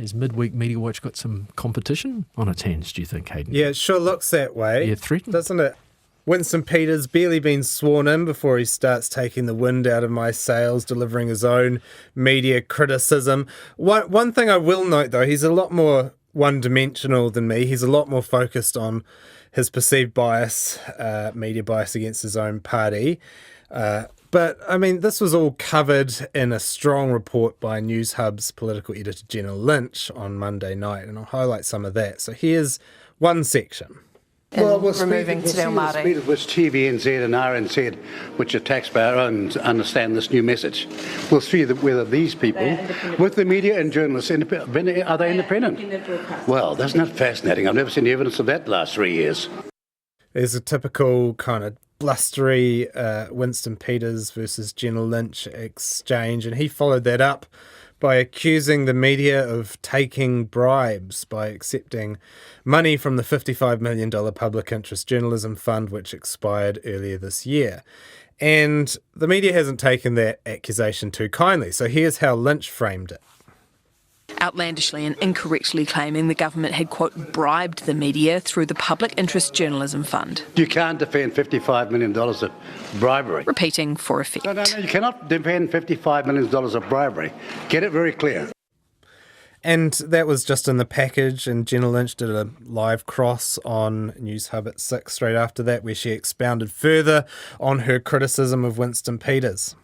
Has Midweek Mediawatch got some competition on its hands, do you think, Hayden? Yeah, it sure looks that way. Yeah, threatened. Doesn't it? Winston Peters barely been sworn in before he starts taking the wind out of my sails, delivering his own media criticism. One thing I will note, though, he's a lot more one-dimensional than me. He's a lot more focused on his perceived bias, media bias against his own party. But, I mean, this was all covered in a strong report by Newshub's political editor, Jenna Lynch, on Monday night, and I'll highlight some of that. So here's one section. Removing Te Reo Māori. The speed at which TVNZ and RNZ, which are taxpayer-owned, understand this new message. We'll see whether these people, with the media and journalists, are they independent? Well, that's not fascinating. I've never seen the evidence of that the last 3 years. There's a typical kind of blustery Winston Peters versus Jenna Lynch exchange, and he followed that up by accusing the media of taking bribes by accepting money from the $55 million public interest journalism fund, which expired earlier this year. And the media hasn't taken that accusation too kindly. So here's how Lynch framed it. Outlandishly and incorrectly claiming the government had, quote, bribed the media through the Public Interest Journalism Fund. You can't defend $55 million of bribery. Repeating for effect. No, you cannot defend $55 million of bribery. Get it very clear. And that was just in the package, and Jenna Lynch did a live cross on Newshub at 6 straight after that, where she expounded further on her criticism of Winston Peters.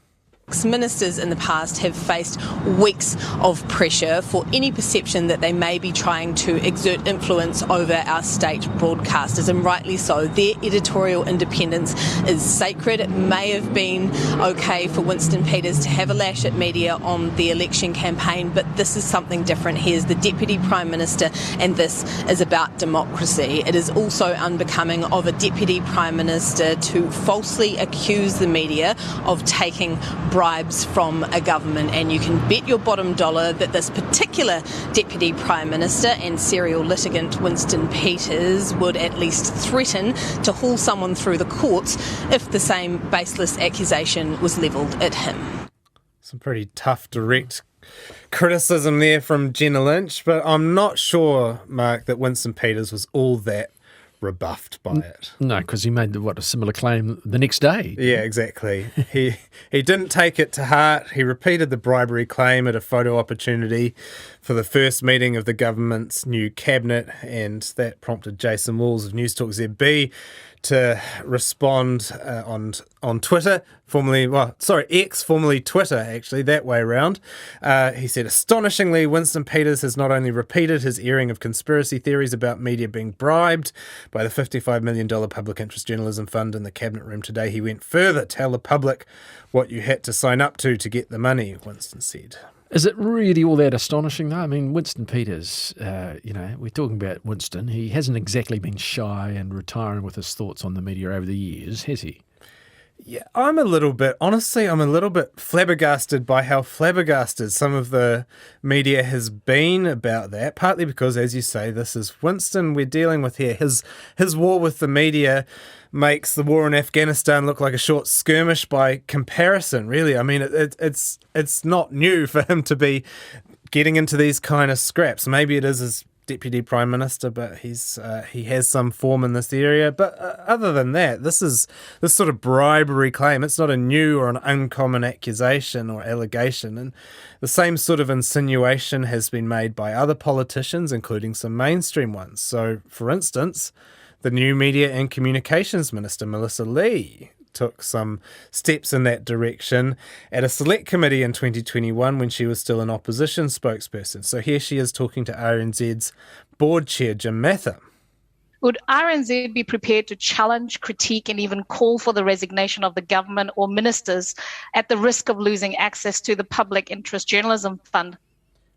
Ministers in the past have faced weeks of pressure for any perception that they may be trying to exert influence over our state broadcasters, and rightly so. Their editorial independence is sacred. It may have been okay for Winston Peters to have a lash at media on the election campaign, but this is something different. He is the Deputy Prime Minister, and this is about democracy. It is also unbecoming of a Deputy Prime Minister to falsely accuse the media of taking bribes from a government, and you can bet your bottom dollar that this particular Deputy Prime Minister and serial litigant Winston Peters would at least threaten to haul someone through the courts if the same baseless accusation was levelled at him. Some pretty tough, direct criticism there from Jenna Lynch, but I'm not sure, Mark, that Winston Peters was all that rebuffed by it. No, because he made a similar claim the next day. Yeah, exactly. He didn't take it to heart. He repeated the bribery claim at a photo opportunity for the first meeting of the government's new cabinet, and that prompted Jason Walls of News Talk ZB to respond on Twitter, X, formerly Twitter, actually, that way around. He said, astonishingly, Winston Peters has not only repeated his airing of conspiracy theories about media being bribed by the $55 million Public Interest Journalism Fund in the Cabinet Room today, he went further. Tell the public what you had to sign up to get the money, Winston said. Is it really all that astonishing, though? I mean, Winston Peters, we're talking about Winston. He hasn't exactly been shy and retiring with his thoughts on the media over the years, has he? Yeah, I'm a little bit flabbergasted by how flabbergasted some of the media has been about that, partly because, as you say, this is Winston we're dealing with here. His war with the media makes the war in Afghanistan look like a short skirmish by comparison, really. I mean, it's not new for him to be getting into these kind of scraps. Maybe it is as Deputy Prime Minister, but he has some form in this area. But other than that, this sort of bribery claim, it's not a new or an uncommon accusation or allegation. And the same sort of insinuation has been made by other politicians, including some mainstream ones. So, for instance, the new Media and Communications Minister, Melissa Lee, took some steps in that direction at a select committee in 2021 when she was still an opposition spokesperson. So here she is talking to RNZ's board chair, Jim Mather. Would RNZ be prepared to challenge, critique and even call for the resignation of the government or ministers at the risk of losing access to the Public Interest Journalism Fund?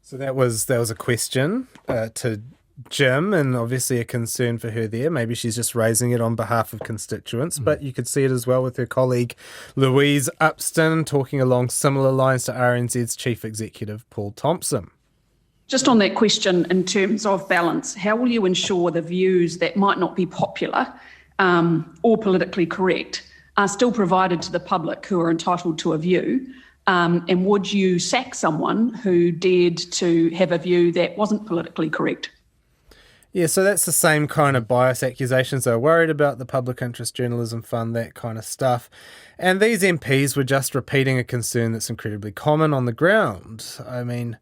So that was a question to Jim, and obviously a concern for her there. Maybe she's just raising it on behalf of constituents, but you could see it as well with her colleague Louise Upston talking along similar lines to RNZ's Chief Executive Paul Thompson. Just on that question, in terms of balance, how will you ensure the views that might not be popular or politically correct are still provided to the public who are entitled to a view, And would you sack someone who dared to have a view that wasn't politically correct? Yeah, so that's the same kind of bias accusations. They were worried about the Public Interest Journalism Fund, that kind of stuff. And these MPs were just repeating a concern that's incredibly common on the ground. I mean,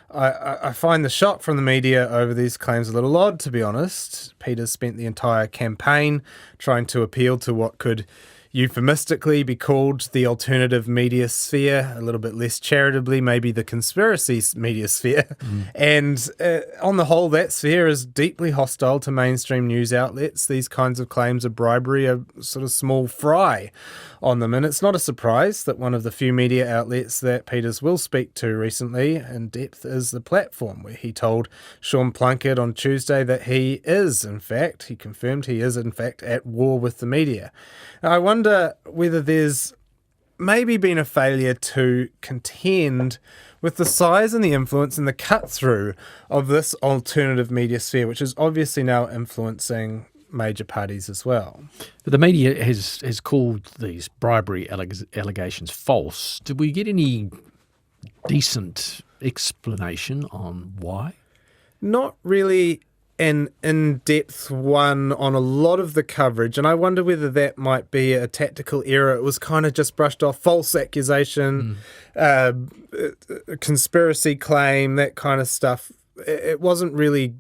I find the shock from the media over these claims a little odd, to be honest. Peters spent the entire campaign trying to appeal to what could euphemistically be called the alternative media sphere, a little bit less charitably, maybe the conspiracy media sphere. And on the whole, that sphere is deeply hostile to mainstream news outlets. These kinds of claims of bribery are sort of small fry on them. And it's not a surprise that one of the few media outlets that Peters will speak to recently in depth is The Platform, where he told Sean Plunkett on Tuesday that he confirmed he is in fact at war with the media. Now, I wonder whether there's maybe been a failure to contend with the size and the influence and the cut-through of this alternative media sphere, which is obviously now influencing major parties as well. But the media has called these bribery allegations false. Did we get any decent explanation on why? Not really an in-depth one on a lot of the coverage, and I wonder whether that might be a tactical error. It was kind of just brushed off, false accusation, conspiracy claim, that kind of stuff. It wasn't really...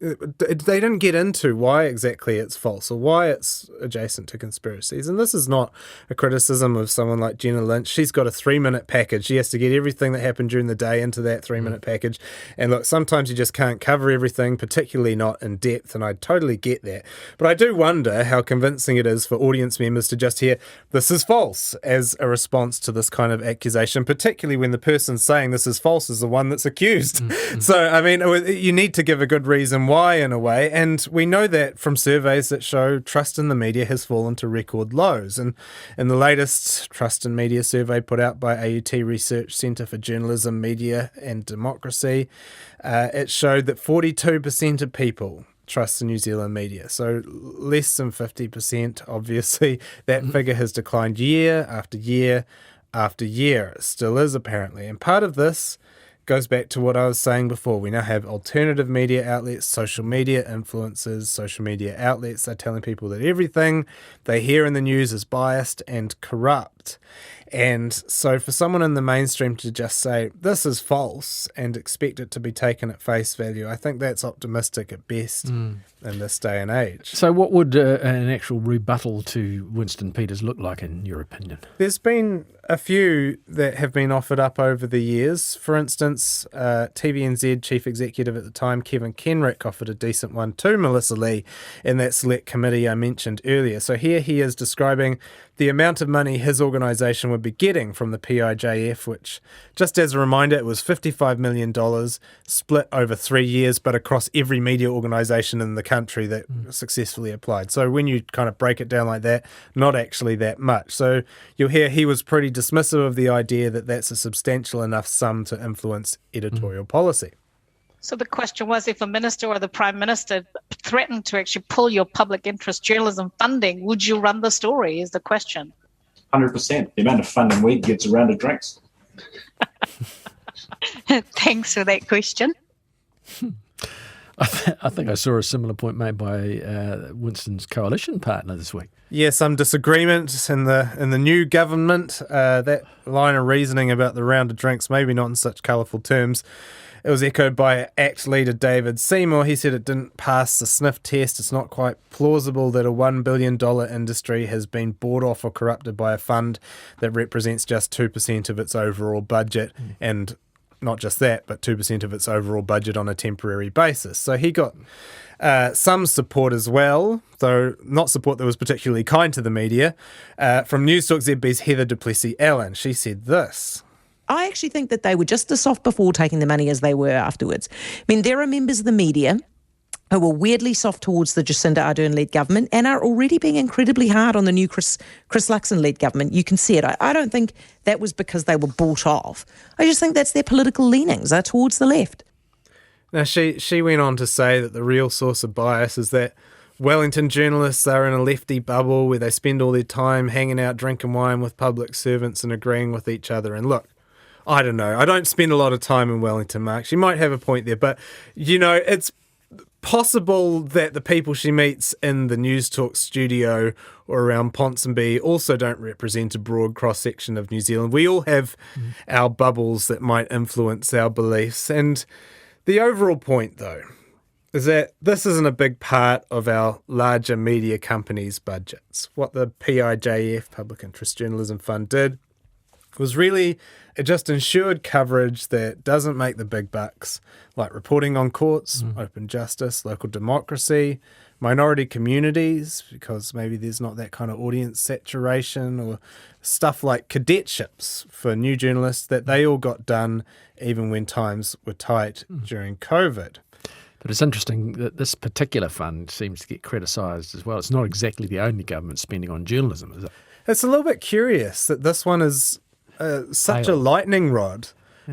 They didn't get into why exactly it's false or why it's adjacent to conspiracies. And this is not a criticism of someone like Jenna Lynch. She's got a 3-minute package. She has to get everything that happened during the day into that 3-minute package. And look, sometimes you just can't cover everything, particularly not in depth, and I totally get that. But I do wonder how convincing it is for audience members to just hear, this is false, as a response to this kind of accusation, particularly when the person saying this is false is the one that's accused. So, I mean, you need to give a good reason why, in a way, and we know that from surveys that show trust in the media has fallen to record lows. And in the latest Trust in Media survey put out by AUT Research Centre for Journalism, Media and Democracy, it showed that 42% of people trust the New Zealand media. So less than 50%, obviously. That figure has declined year after year after year. It still is, apparently. And part of this goes back to what I was saying before. We now have alternative media outlets, social media influencers, social media outlets. They're telling people that everything they hear in the news is biased and corrupt. And so for someone in the mainstream to just say, this is false, and expect it to be taken at face value, I think that's optimistic at best in this day and age. So what would an actual rebuttal to Winston Peters look like, in your opinion? There's been a few that have been offered up over the years. For instance, TVNZ chief executive at the time, Kevin Kenrick, offered a decent one to Melissa Lee in that select committee I mentioned earlier. So here he is describing the amount of money his organisation would be getting from the PIJF, which, just as a reminder, it was $55 million split over 3 years, but across every media organisation in the country that successfully applied. So when you kind of break it down like that, not actually that much. So you'll hear he was pretty dismissive of the idea that that's a substantial enough sum to influence editorial policy. So the question was, if a minister or the Prime Minister threatened to actually pull your public interest journalism funding, would you run the story, is the question. 100%. The amount of funding we get is a round of drinks. Thanks for that question. I think I saw a similar point made by Winston's coalition partner this week. Yeah, some disagreement in the new government. That line of reasoning about the round of drinks, maybe not in such colourful terms. It was echoed by ACT leader David Seymour. He said it didn't pass the sniff test. It's not quite plausible that a $1 billion industry has been bought off or corrupted by a fund that represents just 2% of its overall budget. And not just that, but 2% of its overall budget on a temporary basis. So he got some support as well, though not support that was particularly kind to the media, from Newstalk ZB's Heather Duplessis Allen. She said this: I actually think that they were just as soft before taking the money as they were afterwards. I mean, there are members of the media who were weirdly soft towards the Jacinda Ardern-led government and are already being incredibly hard on the new Chris Luxon-led government. You can see it. I don't think that was because they were bought off. I just think that's their political leanings are towards the left. Now, she went on to say that the real source of bias is that Wellington journalists are in a lefty bubble where they spend all their time hanging out, drinking wine with public servants and agreeing with each other. And look, I don't know. I don't spend a lot of time in Wellington, Mark. She might have a point there, but, it's possible that the people she meets in the News Talk studio or around Ponsonby also don't represent a broad cross-section of New Zealand. We all have our bubbles that might influence our beliefs. And the overall point, though, is that this isn't a big part of our larger media companies' budgets. What the PIJF, Public Interest Journalism Fund, did was really it just ensured coverage that doesn't make the big bucks, like reporting on courts, open justice, local democracy, minority communities, because maybe there's not that kind of audience saturation, or stuff like cadetships for new journalists, that they all got done even when times were tight during COVID. But it's interesting that this particular fund seems to get criticised as well. It's not exactly the only government spending on journalism, is it? It's a little bit curious that this one is such a lightning rod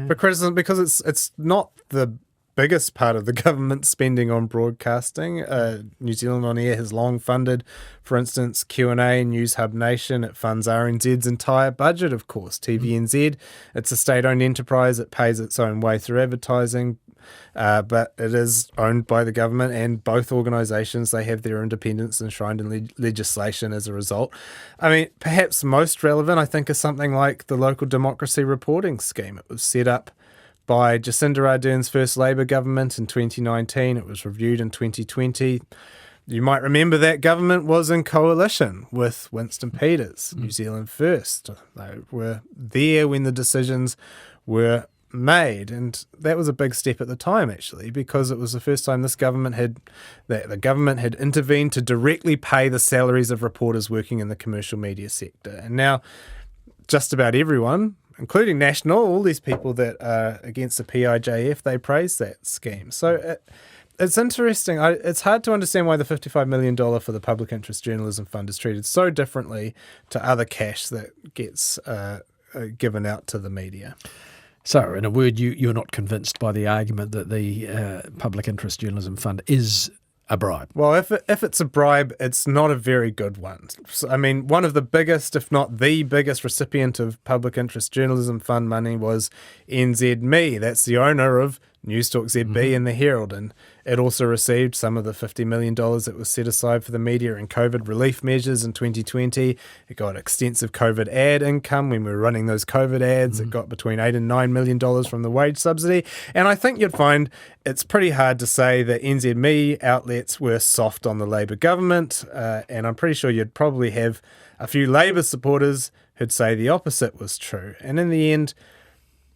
for criticism, because it's not the biggest part of the government spending on broadcasting. New Zealand On Air has long funded, for instance, Q&A, News Hub Nation. It funds RNZ's entire budget, of course. TVNZ, it's a state-owned enterprise. It pays its own way through advertising, but it is owned by the government, and both organisations, they have their independence enshrined in legislation as a result. I mean, perhaps most relevant, I think, is something like the Local Democracy Reporting Scheme. It was set up by Jacinda Ardern's first Labour government in 2019. It was reviewed in 2020. You might remember that government was in coalition with Winston Peters, New Zealand First. They were there when the decisions were made, and that was a big step at the time, actually, because it was the first time the government had intervened to directly pay the salaries of reporters working in the commercial media sector. And now just about everyone, including National, all these people that are against the PIJF, they praise that scheme. So it's interesting. It's hard to understand why the $55 million for the Public Interest Journalism Fund is treated so differently to other cash that gets given out to the media. So, in a word, you're not convinced by the argument that the Public Interest Journalism Fund is a bribe? Well, if it's a bribe, it's not a very good one. So, I mean, one of the biggest, if not the biggest recipient of Public Interest Journalism Fund money was NZME. That's the owner of News Talk ZB and the Herald, and it also received some of the $50 million that was set aside for the media in COVID relief measures in 2020. It got extensive COVID ad income when we were running those COVID ads. It got between $8 and $9 million from the wage subsidy. And I think you'd find it's pretty hard to say that NZME outlets were soft on the Labour government, and I'm pretty sure you'd probably have a few Labour supporters who'd say the opposite was true. And in the end,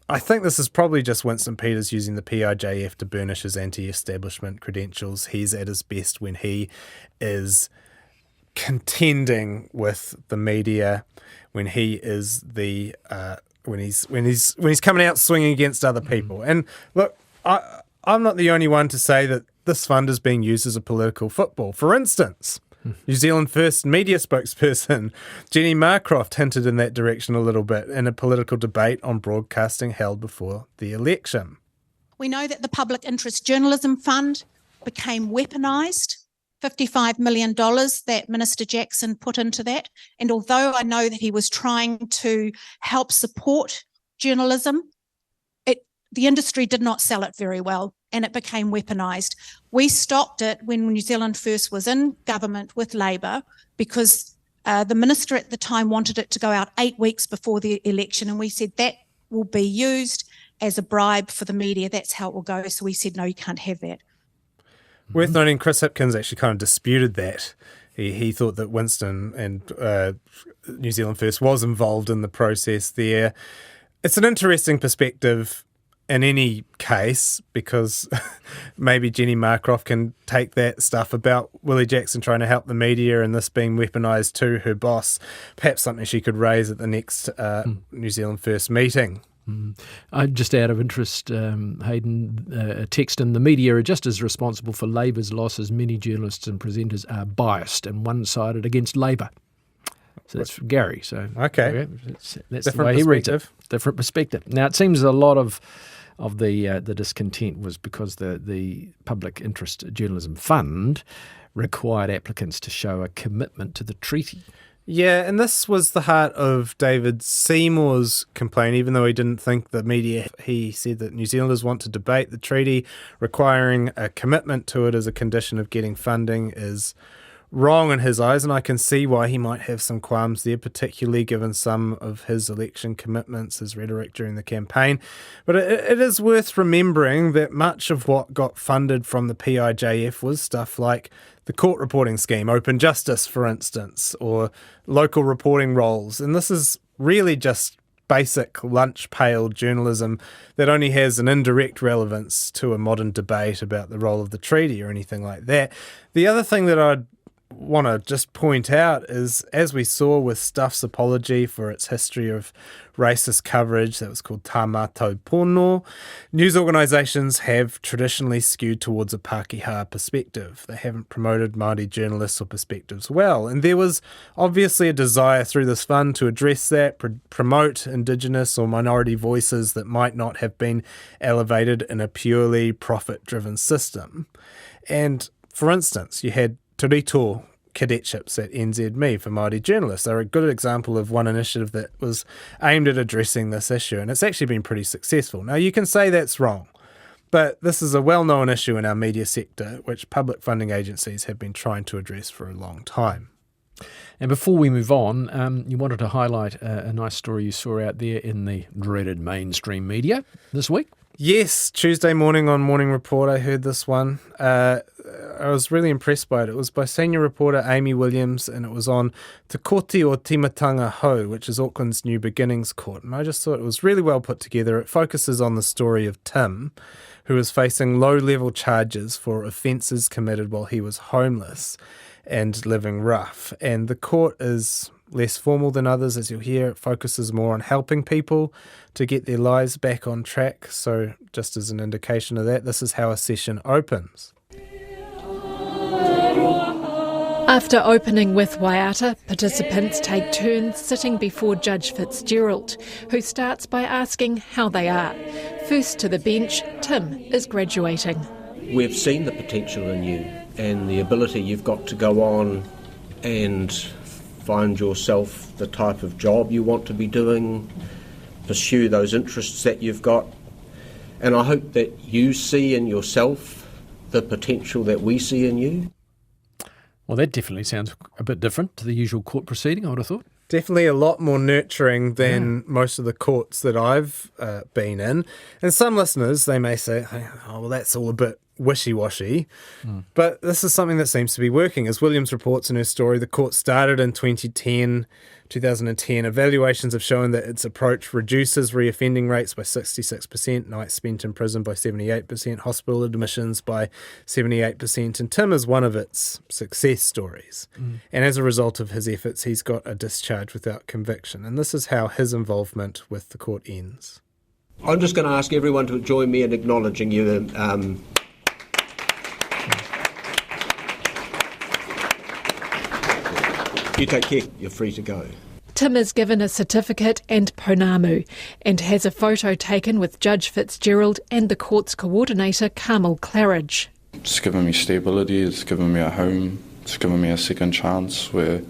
I think this is probably just Winston Peters using the PIJF to burnish his anti-establishment credentials. He's at his best when he is contending with the media, when he is the when he's coming out swinging against other people. And look, I'm not the only one to say that this fund is being used as a political football. For instance, New Zealand First media spokesperson Jenny Marcroft hinted in that direction a little bit in a political debate on broadcasting held before the election. We know that the Public Interest Journalism Fund became weaponised, $55 million that Minister Jackson put into that. And although I know that he was trying to help support journalism, the industry did not sell it very well, and it became weaponised. We stopped it when New Zealand First was in government with Labour, because the minister at the time wanted it to go out 8 weeks before the election, and we said that will be used as a bribe for the media. That's how it will go. So we said, no, you can't have that. Worth noting, Chris Hipkins actually kind of disputed that. He thought that Winston and New Zealand First was involved in the process there. It's an interesting perspective in any case, because maybe Jenny Marcroft can take that stuff about Willie Jackson trying to help the media and this being weaponised to her boss, perhaps something she could raise at the next New Zealand First meeting. Just out of interest, Hayden, a text in the media are just as responsible for Labour's loss as many journalists and presenters are biased and one-sided against Labour. So that's from Gary. So okay, that's the way he reads it. Different perspective. Now it seems a lot of the discontent was because the Public Interest Journalism Fund required applicants to show a commitment to the treaty. Yeah, and this was the heart of David Seymour's complaint, even though he didn't think the media. He said that New Zealanders want to debate the treaty, requiring a commitment to it as a condition of getting funding is wrong in his eyes, and I can see why he might have some qualms there, particularly given some of his election commitments, his rhetoric during the campaign. But it is worth remembering that much of what got funded from the PIJF was stuff like the court reporting scheme, open justice, for instance, or local reporting roles. And this is really just basic lunch pail journalism that only has an indirect relevance to a modern debate about the role of the treaty or anything like that. The other thing that I'd want to just point out is, as we saw with Stuff's apology for its history of racist coverage that was called Tā mātou pono, news organisations have traditionally skewed towards a Pākehā perspective. They haven't promoted Māori journalists or perspectives well, and there was obviously a desire through this fund to address that, promote Indigenous or minority voices that might not have been elevated in a purely profit-driven system. And, for instance, you had Torito cadetships at NZME for Māori journalists. They're a good example of one initiative that was aimed at addressing this issue, and it's actually been pretty successful. Now, you can say that's wrong, but this is a well-known issue in our media sector, which public funding agencies have been trying to address for a long time. And before we move on, you wanted to highlight a nice story you saw out there in the dreaded mainstream media this week. Yes, Tuesday morning on Morning Report, I heard this one. I was really impressed by it. It was by senior reporter Amy Williams, and it was on Te Koti o Timatanga Hou, which is Auckland's New Beginnings Court. And I just thought it was really well put together. It focuses on the story of Tim, who is facing low-level charges for offences committed while he was homeless and living rough. And the court is less formal than others, as you'll hear. It focuses more on helping people to get their lives back on track. So just as an indication of that, this is how a session opens. After opening with Waiata, participants take turns sitting before Judge Fitzgerald, who starts by asking how they are. First to the bench, Tim is graduating. We've seen the potential in you and the ability you've got to go on and find yourself the type of job you want to be doing, pursue those interests that you've got. And I hope that you see in yourself the potential that we see in you. Well, that definitely sounds a bit different to the usual court proceeding, I would have thought. Definitely a lot more nurturing than most of the courts that I've been in. And some listeners, they may say, oh, well, that's all a bit wishy-washy. But this is something that seems to be working. As Williams reports in her story, the court started in 2010. Evaluations have shown that its approach reduces reoffending rates by 66%, nights spent in prison by 78%, hospital admissions by 78%, and Tim is one of its success stories. And as a result of his efforts, he's got a discharge without conviction. And this is how his involvement with the court ends. I'm just going to ask everyone to join me in acknowledging you. You take care. You're free to go. Tim is given a certificate and pounamu and has a photo taken with Judge Fitzgerald and the court's coordinator, Carmel Claridge. It's given me stability, it's given me a home, it's given me a second chance where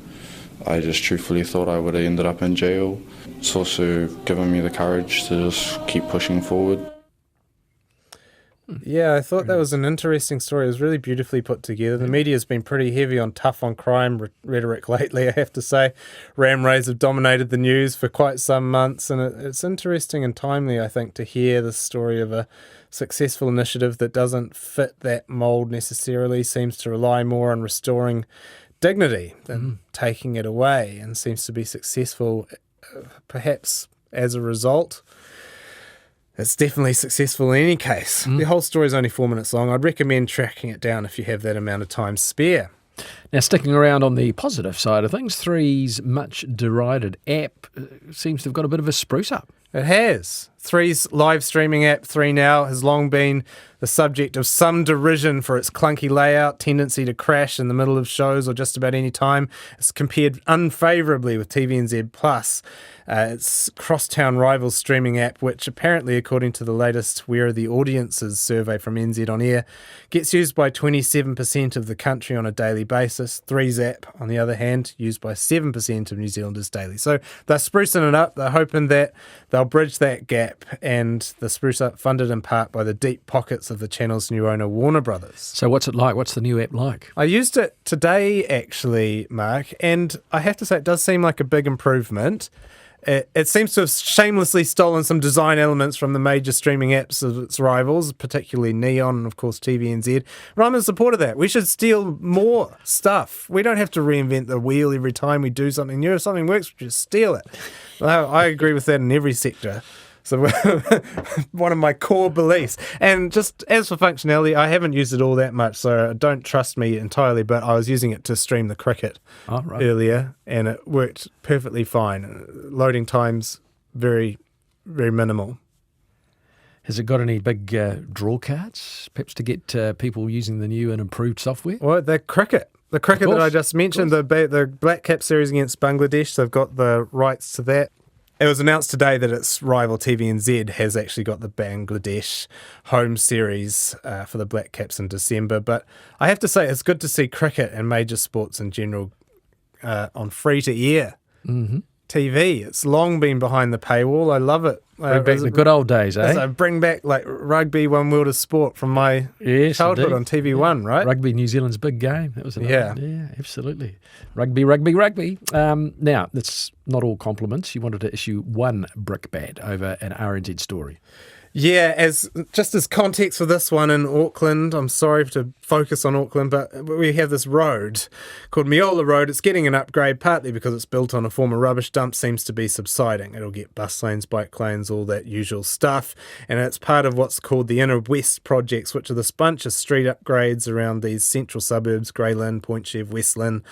I just truthfully thought I would have ended up in jail. It's also given me the courage to just keep pushing forward. Yeah, I thought that was an interesting story. It was really beautifully put together. The media's been pretty heavy on tough on crime rhetoric lately, I have to say. Ram rays have dominated the news for quite some months, and it's interesting and timely, I think, to hear the story of a successful initiative that doesn't fit that mould necessarily, seems to rely more on restoring dignity than taking it away, and seems to be successful, perhaps as a result. It's definitely successful in any case. The whole story is only 4 minutes long. I'd recommend tracking it down if you have that amount of time spare. Now, sticking around on the positive side of things, Three's much derided app seems to have got a bit of a spruce up. It has. Three's live streaming app, 3 Now, has long been the subject of some derision for its clunky layout, tendency to crash in the middle of shows or just about any time. It's compared unfavourably with TVNZ Plus, its crosstown rival streaming app, which apparently, according to the latest Where Are the Audiences survey from NZ On Air, gets used by 27% of the country on a daily basis. Three's app, on the other hand, used by 7% of New Zealanders daily. So they're sprucing it up. They're hoping that they'll bridge that gap, and the spruce up funded in part by the deep pockets of the channel's new owner, Warner Brothers. So what's it like? What's the new app like? I used it today, actually, Mark, and I have to say it does seem like a big improvement. It seems to have shamelessly stolen some design elements from the major streaming apps of its rivals, particularly Neon and, of course, TVNZ. But I'm in support of that. We should steal more stuff. We don't have to reinvent the wheel every time we do something new. If something works, we just steal it. I agree with that in every sector. So one of my core beliefs. And just as for functionality, I haven't used it all that much, so don't trust me entirely, but I was using it to stream the cricket earlier, and it worked perfectly fine. Loading times, very, very minimal. Has it got any big draw cards, perhaps to get people using the new and improved software? Well, the cricket that I just mentioned, the Black Cap series against Bangladesh, they've got the rights to that. It was announced today that its rival TVNZ has actually got the Bangladesh home series for the Black Caps in December. But I have to say, it's good to see cricket and major sports in general on free-to-air TV. It's long been behind the paywall. I love it. Bring back the good old days, eh? So bring back like rugby, One World of Sport from my childhood on TV1, right? Rugby, New Zealand's big game. That was yeah, absolutely. Rugby. Now, that's not all compliments. You wanted to issue one brickbat over an RNZ story. Yeah, as context for this one in Auckland, I'm sorry to focus on Auckland, but we have this road called Meola Road. It's getting an upgrade, partly because it's built on a former rubbish dump, seems to be subsiding. It'll get bus lanes, bike lanes, all that usual stuff. And it's part of what's called the Inner West projects, which are this bunch of street upgrades around these central suburbs, Grey Lynn, Point Chev, West Lynn.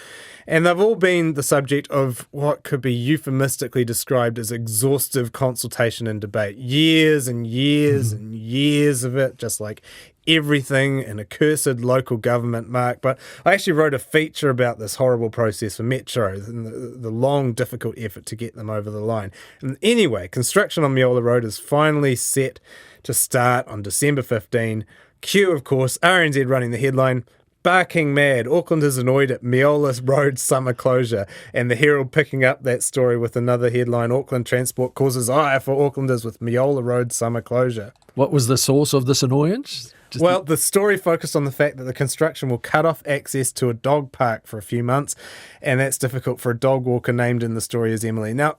And they've all been the subject of what could be euphemistically described as exhaustive consultation and debate. Years and years of it, just like everything in a cursed local government, Mark. But I actually wrote a feature about this horrible process for Metro and the long, difficult effort to get them over the line. And anyway, construction on Meola Road is finally set to start on December 15. Cue, of course, RNZ running the headline, barking mad. Auckland is annoyed at Meola Road summer closure. And the Herald picking up that story with another headline, Auckland Transport causes ire for Aucklanders with Meola Road summer closure. What was the source of this annoyance? The story focused on the fact that the construction will cut off access to a dog park for a few months, and that's difficult for a dog walker named in the story as Emily. Now,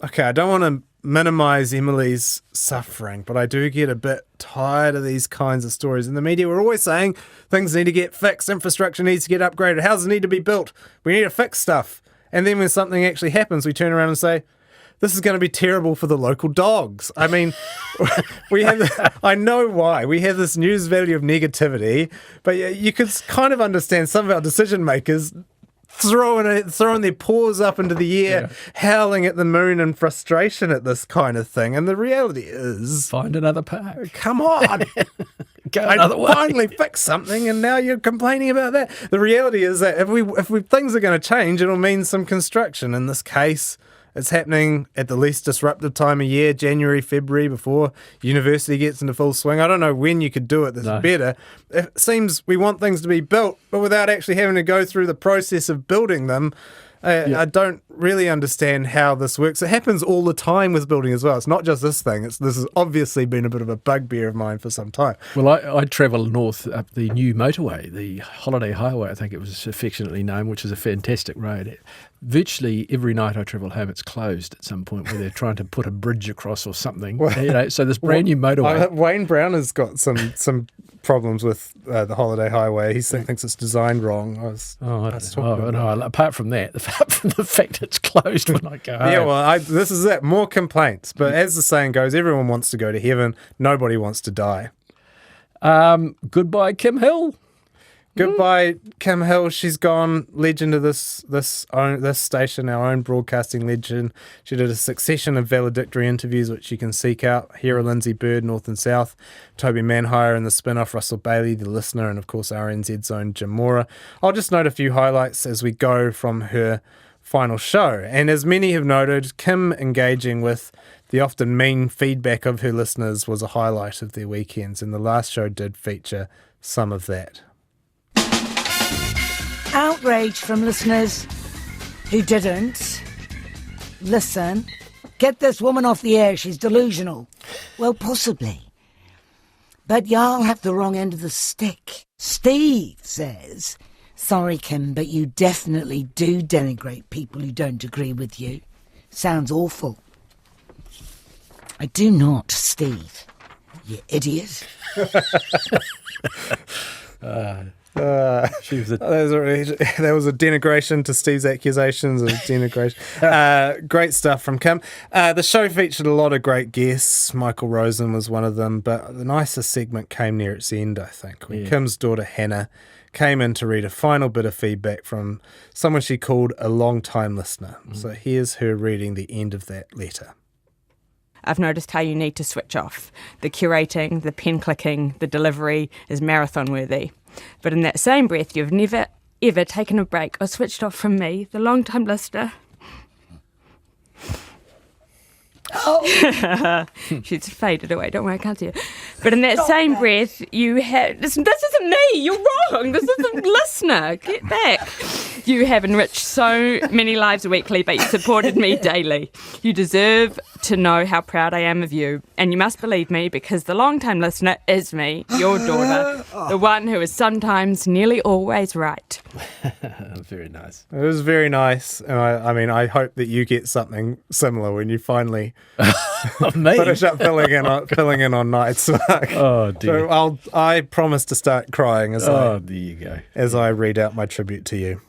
okay, I don't want to minimise Emily's suffering, but I do get a bit tired of these kinds of stories. In the media, we're always saying things need to get fixed, infrastructure needs to get upgraded, houses need to be built, we need to fix stuff. And then when something actually happens, we turn around and say, this is going to be terrible for the local dogs. I mean, I know why. We have this news value of negativity, but you could kind of understand some of our decision makers throwing their paws up into the air, howling at the moon in frustration at this kind of thing. And the reality is, find another park. Come on. Go another way. Finally fix something, and now you're complaining about that. The reality is that if things are going to change, it'll mean some construction. In this case, it's happening at the least disruptive time of year, January, February, before university gets into full swing. I don't know when you could do it that's better. It seems we want things to be built, but without actually having to go through the process of building them. I don't really understand how this works. It happens all the time with building as well. It's not just this thing. This has obviously been a bit of a bugbear of mine for some time. Well, I travel north up the new motorway, the Holiday Highway, I think it was affectionately known, which is a fantastic road. Virtually every night I travel home, it's closed at some point where they're trying to put a bridge across or something. So this brand new motorway. Wayne Brown has got some problems with the Holiday Highway. He thinks it's designed wrong. Apart from that, apart from the fact it's closed when I go home. Yeah, well, this is it. More complaints. But as the saying goes, everyone wants to go to heaven. Nobody wants to die. Goodbye, Kim Hill. Goodbye, Kim Hill. She's gone. Legend of this station, our own broadcasting legend. She did a succession of valedictory interviews, which you can seek out. Hera Lindsay Bird, North and South. Toby Manhire in the spin-off. Russell Bailey, The Listener, and of course RNZ's own Jim Mora. I'll just note a few highlights as we go from her final show. And as many have noted, Kim engaging with the often mean feedback of her listeners was a highlight of their weekends, and the last show did feature some of that. Outrage from listeners who didn't listen. Get this woman off the air, she's delusional. Well, possibly. But y'all have the wrong end of the stick. Steve says, sorry, Kim, but you definitely do denigrate people who don't agree with you. Sounds awful. I do not, Steve. You idiot. There was a denigration to Steve's accusations of denigration. Great stuff from Kim. The show featured a lot of great guests. Michael Rosen was one of them, but the nicest segment came near its end, I think, when Kim's daughter Hannah came in to read a final bit of feedback from someone she called a long-time listener. So here's her reading the end of that letter. I've noticed how you need to switch off. The curating, the pen clicking, the delivery is marathon worthy. But in that same breath, you've never, ever taken a break or switched off from me, the long-time listener. Oh. She's faded away, don't worry, I can't see her. But in that same breath, you have... This isn't me, you're wrong, this isn't listener, get back. You have enriched so many lives weekly, but you supported me daily. You deserve to know how proud I am of you, and you must believe me because the long-time listener is me, your daughter, the one who is sometimes nearly always right. Very nice. It was very nice, and I hope that you get something similar when you finally finish up filling in on nights. Oh dear! So I promise to start crying as there you go. As I read out my tribute to you.